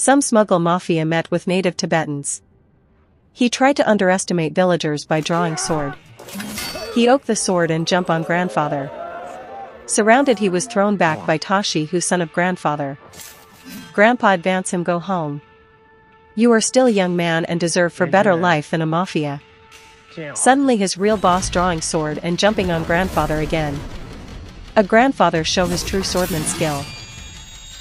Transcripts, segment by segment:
Some smuggle mafia met with native Tibetans. He tried to underestimate villagers by drawing sword. He oak the sword and jump on grandfather. Surrounded, he was thrown back by Tashi, who's son of grandfather. Grandpa advance him, go home. You are still a young man and deserve for better life than a mafia. Suddenly his real boss drawing sword and jumping on grandfather again. A grandfather show his true swordman skill.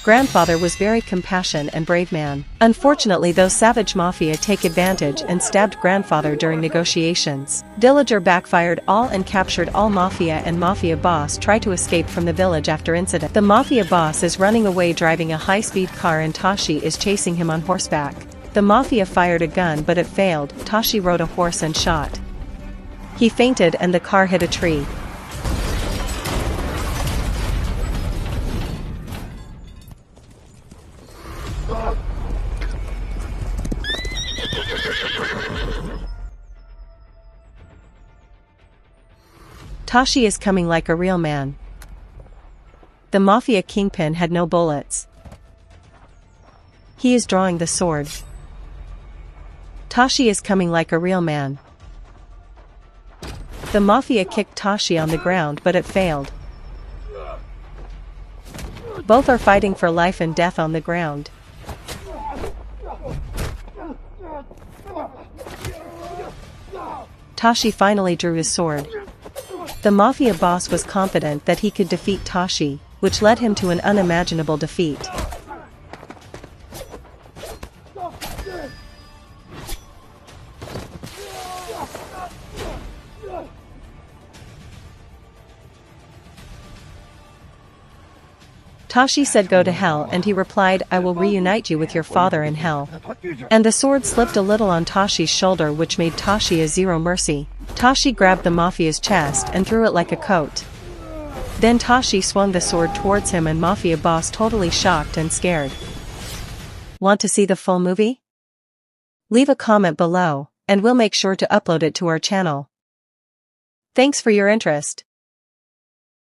Grandfather was very compassionate and brave man. Unfortunately, those savage mafia take advantage and stabbed grandfather during negotiations. Villager backfired all and captured all mafia, and mafia boss tried to escape from the village after incident. The mafia boss is running away driving a high-speed car and Tashi is chasing him on horseback. The mafia fired a gun but it failed. Tashi rode a horse and shot. He fainted and the car hit a tree. Tashi is coming like a real man. The mafia kingpin had no bullets. He is drawing the sword. Tashi is coming like a real man. The mafia kicked Tashi on the ground but it failed. Both are fighting for life and death on the ground. Tashi finally drew his sword. The mafia boss was confident that he could defeat Tashi, which led him to an unimaginable defeat. Tashi said go to hell, and he replied, I will reunite you with your father in hell. And the sword slipped a little on Tashi's shoulder, which made Tashi a zero mercy. Tashi grabbed the mafia's chest and threw it like a coat. Then Tashi swung the sword towards him and mafia boss totally shocked and scared. Want to see the full movie? Leave a comment below, and we'll make sure to upload it to our channel. Thanks for your interest.